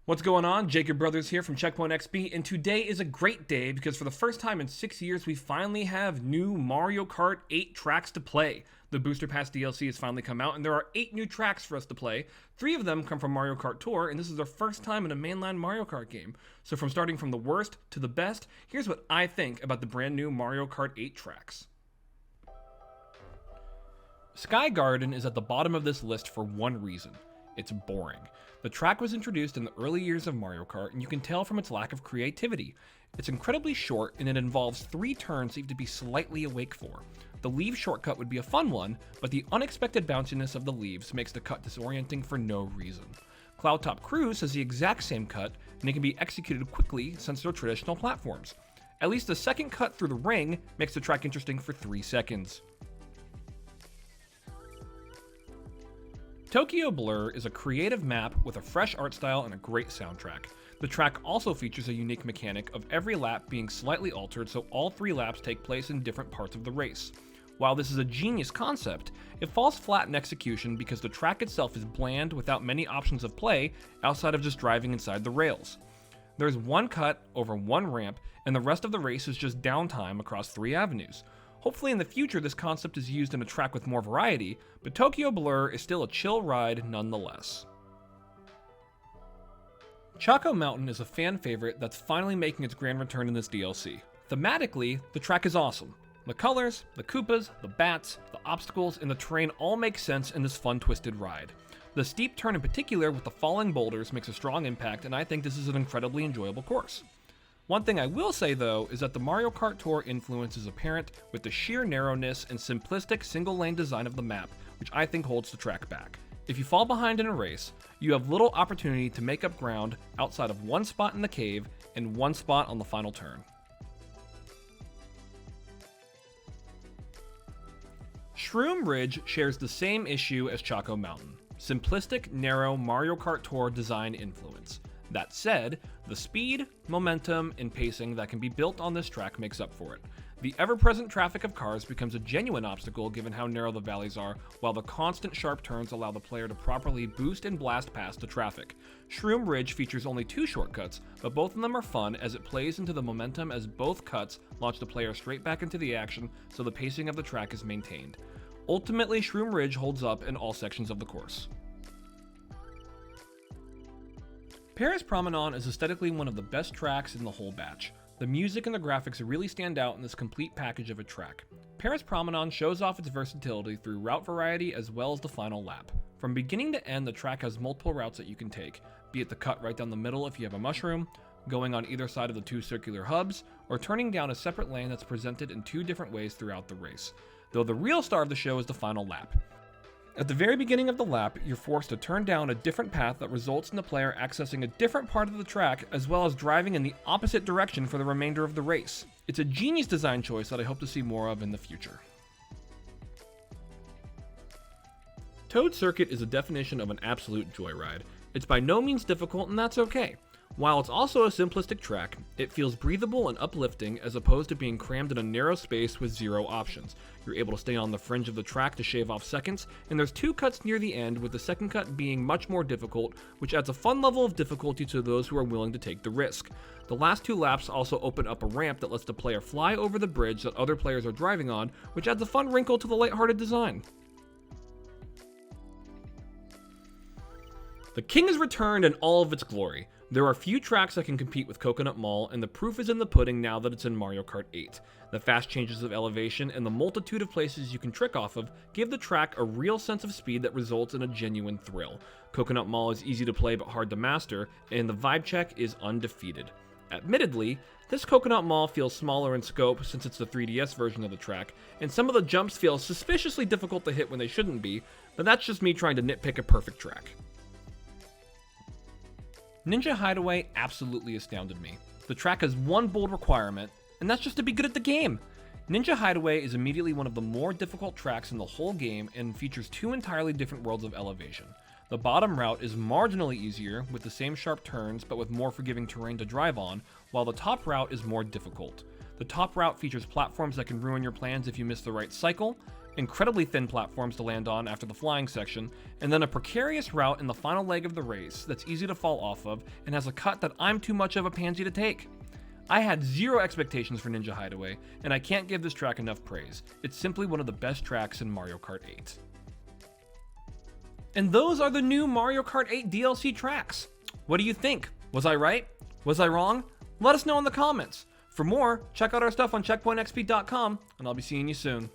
What's going on? Jacob Brothers here from Checkpoint XP, and today is a great day because for the first time in 6 years, we finally have new Mario Kart 8 tracks to play. The Booster Pass DLC has finally come out, and there are 8 new tracks for us to play. 3 of them come from Mario Kart Tour, and this is our first time in a mainline Mario Kart game. So from starting from the worst to the best, here's what I think about the brand new Mario Kart 8 tracks. Sky Garden is at the bottom of this list for one reason. It's boring. The track was introduced in the early years of Mario Kart, and you can tell from its lack of creativity. It's incredibly short, and it involves 3 turns that you have to be slightly awake for. The leave shortcut would be a fun one, but the unexpected bounciness of the leaves makes the cut disorienting for no reason. Cloudtop Cruise has the exact same cut, and it can be executed quickly since they're traditional platforms. At least the second cut through the ring makes the track interesting for 3 seconds. Tokyo Blur is a creative map with a fresh art style and a great soundtrack. The track also features a unique mechanic of every lap being slightly altered so all 3 laps take place in different parts of the race. While this is a genius concept, it falls flat in execution because the track itself is bland without many options of play outside of just driving inside the rails. There's 1 cut over 1 ramp, and the rest of the race is just downtime across 3 avenues. Hopefully in the future this concept is used in a track with more variety, but Tokyo Blur is still a chill ride nonetheless. Choco Mountain is a fan favorite that's finally making its grand return in this DLC. Thematically, the track is awesome. The colors, the Koopas, the bats, the obstacles, and the terrain all make sense in this fun twisted ride. The steep turn in particular with the falling boulders makes a strong impact, and I think this is an incredibly enjoyable course. One thing I will say though is that the Mario Kart Tour influence is apparent with the sheer narrowness and simplistic single lane design of the map, which I think holds the track back. If you fall behind in a race, you have little opportunity to make up ground outside of 1 spot in the cave and 1 spot on the final turn. Shroom Ridge shares the same issue as Choco Mountain: simplistic, narrow Mario Kart Tour design influence. That said, the speed, momentum, and pacing that can be built on this track makes up for it. The ever-present traffic of cars becomes a genuine obstacle given how narrow the valleys are, while the constant sharp turns allow the player to properly boost and blast past the traffic. Shroom Ridge features only 2 shortcuts, but both of them are fun as it plays into the momentum as both cuts launch the player straight back into the action, so the pacing of the track is maintained. Ultimately, Shroom Ridge holds up in all sections of the course. Paris Promenade is aesthetically one of the best tracks in the whole batch. The music and the graphics really stand out in this complete package of a track. Paris Promenade shows off its versatility through route variety as well as the final lap. From beginning to end, the track has multiple routes that you can take, be it the cut right down the middle if you have a mushroom, going on either side of the 2 circular hubs, or turning down a separate lane that's presented in 2 different ways throughout the race. Though the real star of the show is the final lap. At the very beginning of the lap, you're forced to turn down a different path that results in the player accessing a different part of the track, as well as driving in the opposite direction for the remainder of the race. It's a genius design choice that I hope to see more of in the future. Toad Circuit is a definition of an absolute joyride. It's by no means difficult, and that's okay. While it's also a simplistic track, it feels breathable and uplifting as opposed to being crammed in a narrow space with 0 options. You're able to stay on the fringe of the track to shave off seconds, and there's 2 cuts near the end, with the second cut being much more difficult, which adds a fun level of difficulty to those who are willing to take the risk. The last 2 laps also open up a ramp that lets the player fly over the bridge that other players are driving on, which adds a fun wrinkle to the lighthearted design. The King has returned in all of its glory. There are few tracks that can compete with Coconut Mall, and the proof is in the pudding now that it's in Mario Kart 8. The fast changes of elevation and the multitude of places you can trick off of give the track a real sense of speed that results in a genuine thrill. Coconut Mall is easy to play but hard to master, and the vibe check is undefeated. Admittedly, this Coconut Mall feels smaller in scope since it's the 3DS version of the track, and some of the jumps feel suspiciously difficult to hit when they shouldn't be, but that's just me trying to nitpick a perfect track. Ninja Hideaway absolutely astounded me. The track has 1 bold requirement, and that's just to be good at the game. Ninja Hideaway is immediately one of the more difficult tracks in the whole game and features 2 entirely different worlds of elevation. The bottom route is marginally easier with the same sharp turns but with more forgiving terrain to drive on, while the top route is more difficult. The top route features platforms that can ruin your plans if you miss the right cycle, incredibly thin platforms to land on after the flying section, and then a precarious route in the final leg of the race that's easy to fall off of and has a cut that I'm too much of a pansy to take. I had zero expectations for Ninja Hideaway, and I can't give this track enough praise. It's simply one of the best tracks in Mario Kart 8. And those are the new Mario Kart 8 DLC tracks. What do you think? Was I right? Was I wrong? Let us know in the comments. For more, check out our stuff on checkpointxp.com, and I'll be seeing you soon.